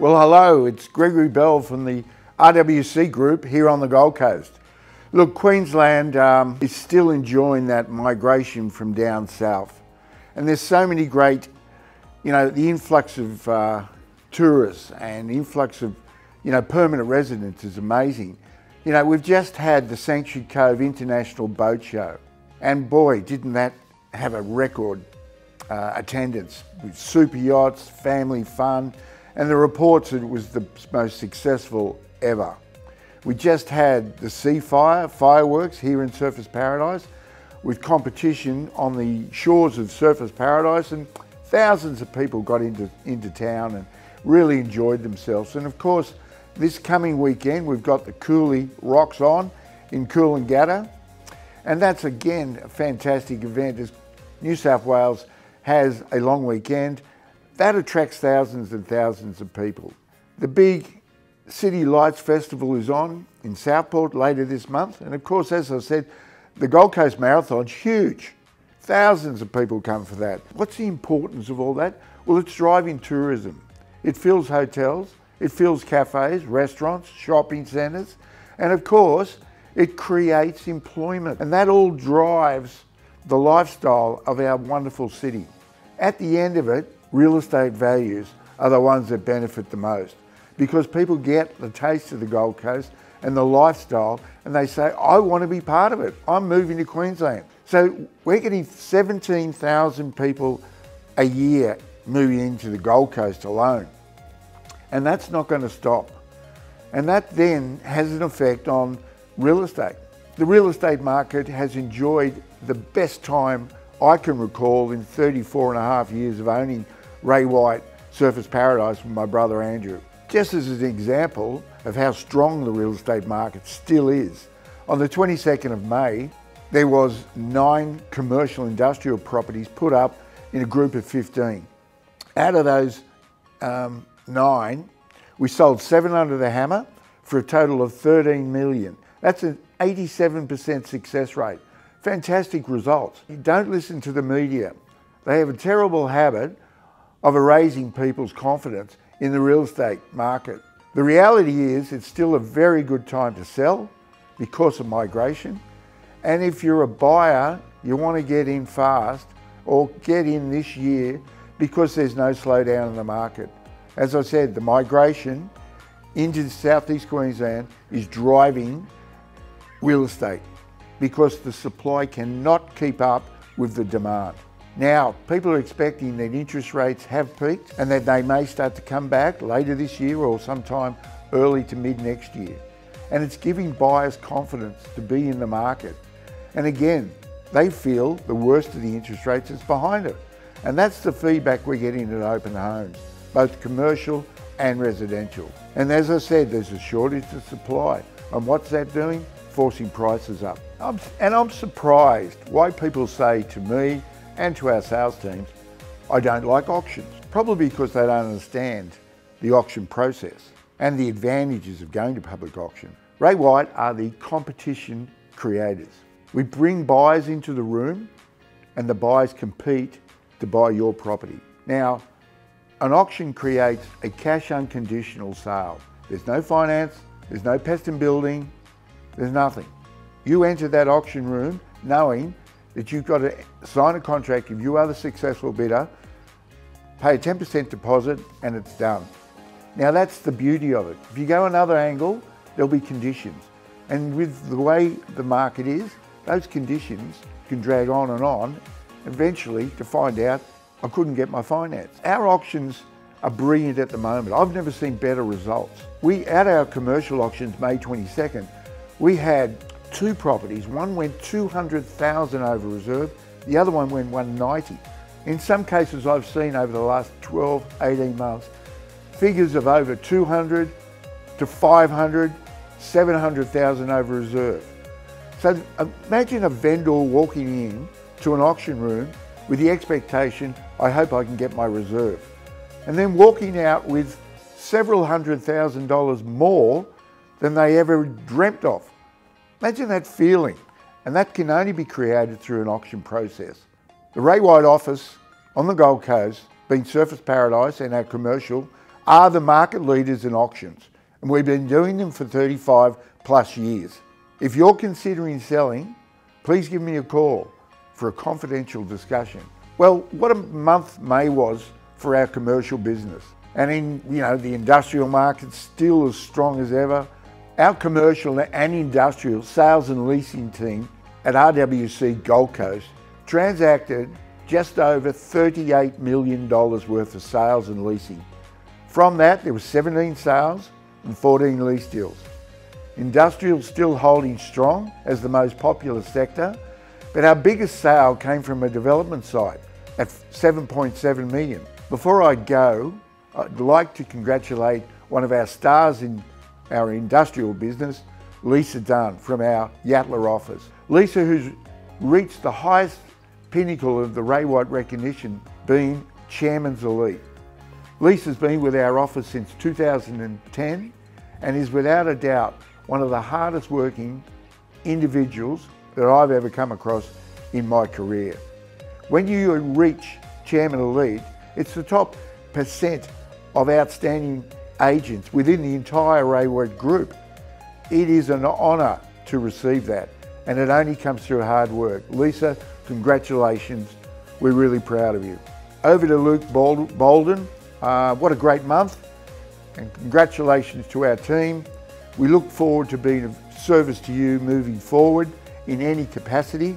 Well, hello, it's Gregory Bell from the RWC Group here on the Gold Coast. Look, Queensland is still enjoying that migration from down south. And there's so many great, the influx of tourists and influx of, permanent residents is amazing. We've just had the Sanctuary Cove International Boat Show. And boy, didn't that have a record attendance with super yachts, family fun, and the reports that it was the most successful ever. We just had the Seafire fireworks here in Surfers Paradise with competition on the shores of Surfers Paradise, and thousands of people got into town and really enjoyed themselves. And of course, this coming weekend, we've got the Cooley Rocks On in Coolangatta. And that's again a fantastic event as New South Wales has a long weekend. That attracts thousands and thousands of people. The big City Lights Festival is on in Southport later this month. And of course, as I said, the Gold Coast Marathon's huge. Thousands of people come for that. What's the importance of all that? Well, it's driving tourism. It fills hotels, it fills cafes, restaurants, shopping centres, and of course, it creates employment. And that all drives the lifestyle of our wonderful city. At the end of it, real estate values are the ones that benefit the most because people get the taste of the Gold Coast and the lifestyle and they say, I want to be part of it. I'm moving to Queensland. So we're getting 17,000 people a year moving into the Gold Coast alone. And that's not going to stop. And that then has an effect on real estate. The real estate market has enjoyed the best time I can recall in 34 and a half years of owning Ray White Surfers Paradise with my brother Andrew. Just as an example of how strong the real estate market still is, on the 22nd of May, there was 9 commercial industrial properties put up in a group of 15. Out of those 9, we sold 7 under the hammer for a total of 13 million. That's an 87% success rate. Fantastic results. You don't listen to the media. They have a terrible habit of erasing people's confidence in the real estate market. The reality is it's still a very good time to sell because of migration. And if you're a buyer, you want to get in fast or get in this year because there's no slowdown in the market. As I said, the migration into southeast Queensland is driving real estate because the supply cannot keep up with the demand. Now, people are expecting that interest rates have peaked and that they may start to come back later this year or sometime early to mid next year. And it's giving buyers confidence to be in the market. And again, they feel the worst of the interest rates is behind it. And that's the feedback we're getting at Open Homes, both commercial and residential. And as I said, there's a shortage of supply. And what's that doing? Forcing prices up. I'm surprised why people say to me and to our sales teams, I don't like auctions. Probably because they don't understand the auction process and the advantages of going to public auction. Ray White are the competition creators. We bring buyers into the room and the buyers compete to buy your property. Now, an auction creates a cash unconditional sale. There's no finance, there's no pest and building, there's nothing. You enter that auction room knowing that you've got to sign a contract if you are the successful bidder, pay a 10% deposit and it's done. Now that's the beauty of it. If you go another angle, there'll be conditions. And with the way the market is, those conditions can drag on and on, eventually to find out I couldn't get my finance. Our auctions are brilliant at the moment. I've never seen better results. At our commercial auctions, May 22nd, we had 2 properties. One went 200,000 over reserve, the other one went 190. In some cases I've seen over the last 12, 18 months, figures of over 200 to 500, 700,000 over reserve. So imagine a vendor walking in to an auction room with the expectation, I hope I can get my reserve. And then walking out with several $100,000 more than they ever dreamt of. Imagine that feeling. And that can only be created through an auction process. The Ray White office on the Gold Coast, being Surfers Paradise and our commercial, are the market leaders in auctions, and we've been doing them for 35 plus years. If you're considering selling, please give me a call for a confidential discussion. Well, what a month May was for our commercial business. And in the industrial market, still as strong as ever. Our commercial and industrial sales and leasing team at RWC Gold Coast transacted just over $38 million worth of sales and leasing. From that, there were 17 sales and 14 lease deals. Industrial still holding strong as the most popular sector, but our biggest sale came from a development site at $7.7 million. Before I go, I'd like to congratulate one of our stars in our industrial business, Lisa Dunn from our Yatala office. Lisa, who's reached the highest pinnacle of the Ray White recognition, being Chairman's Elite. Lisa's been with our office since 2010 and is without a doubt one of the hardest working individuals that I've ever come across in my career. When you reach Chairman Elite, it's the top % of outstanding agents within the entire Ray White group. It is an honour to receive that, and it only comes through hard work. Lisa, congratulations. We're really proud of you. Over to Luke Bolden. What a great month, and congratulations to our team. We look forward to being of service to you moving forward in any capacity.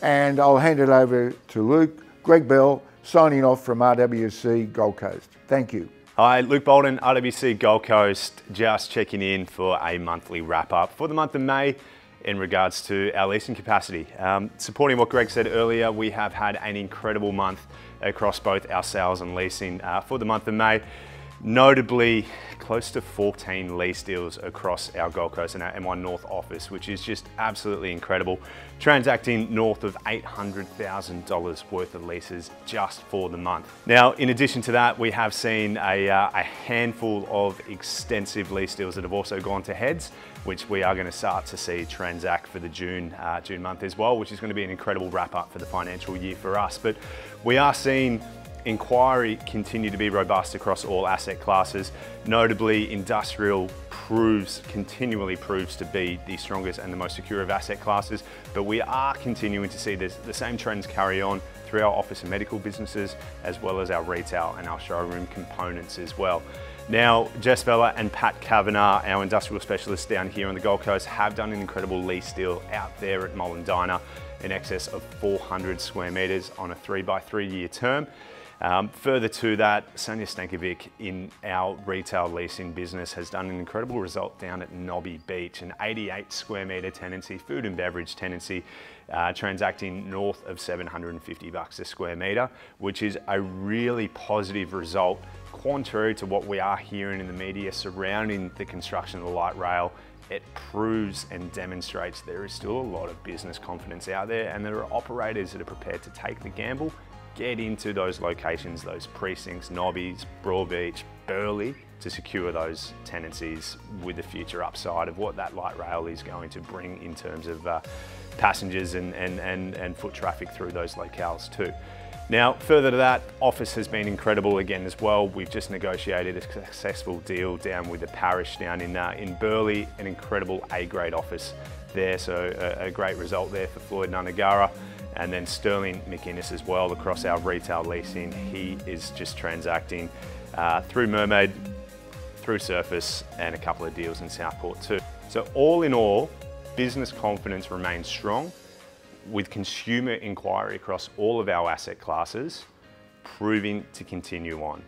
And I'll hand it over to Luke. Greg Bell, signing off from RWC Gold Coast. Thank you. Hi, Luke Bolden, RWC Gold Coast, just checking in for a monthly wrap up for the month of May in regards to our leasing capacity. Supporting what Greg said earlier, we have had an incredible month across both our sales and leasing for the month of May. Notably, close to 14 lease deals across our Gold Coast and our M1 North office, which is just absolutely incredible. Transacting north of $800,000 worth of leases just for the month. Now, in addition to that, we have seen a handful of extensive lease deals that have also gone to heads, which we are going to start to see transact for the June month as well, which is going to be an incredible wrap up for the financial year for us. But we are seeing inquiry continue to be robust across all asset classes. Notably, industrial continually proves to be the strongest and the most secure of asset classes, but we are continuing to see the same trends carry on through our office and medical businesses, as well as our retail and our showroom components as well. Now, Jess Vella and Pat Kavanagh, our industrial specialists down here on the Gold Coast, have done an incredible lease deal out there at Mullen Diner in excess of 400 square metres on a 3x3 year term. Further to that, Sonia Stankovic in our retail leasing business has done an incredible result down at Nobby Beach, an 88 square metre tenancy, food and beverage tenancy, transacting north of $750 a square metre, which is a really positive result, contrary to what we are hearing in the media surrounding the construction of the light rail. It proves and demonstrates there is still a lot of business confidence out there, and there are operators that are prepared to take the gamble, get into those locations, those precincts, Nobbies, Broadbeach, Burleigh, to secure those tenancies with the future upside of what that light rail is going to bring in terms of passengers and foot traffic through those locales too. Now, further to that, office has been incredible again as well. We've just negotiated a successful deal down with the parish down in Burleigh, an incredible A-grade office there, so a great result there for Floyd Nunagara. And then Sterling McInnes as well across our retail leasing. He is just transacting through Mermaid, through Surface, and a couple of deals in Southport too. So all in all, business confidence remains strong, with consumer inquiry across all of our asset classes proving to continue on.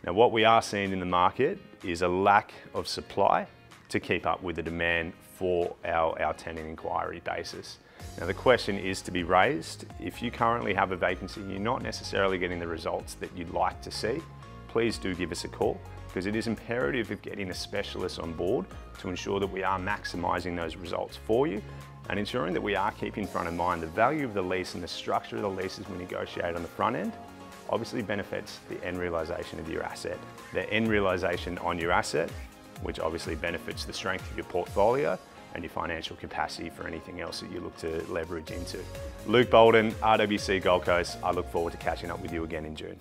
Now, what we are seeing in the market is a lack of supply to keep up with the demand for our tenant inquiry basis. Now, the question is to be raised, if you currently have a vacancy and you're not necessarily getting the results that you'd like to see, please do give us a call, because it is imperative of getting a specialist on board to ensure that we are maximising those results for you and ensuring that we are keeping front of mind the value of the lease and the structure of the leases we negotiate on the front end obviously benefits the end realisation of your asset. The end realisation on your asset, which obviously benefits the strength of your portfolio and your financial capacity for anything else that you look to leverage into. Luke Bolden, RWC Gold Coast. I look forward to catching up with you again in June.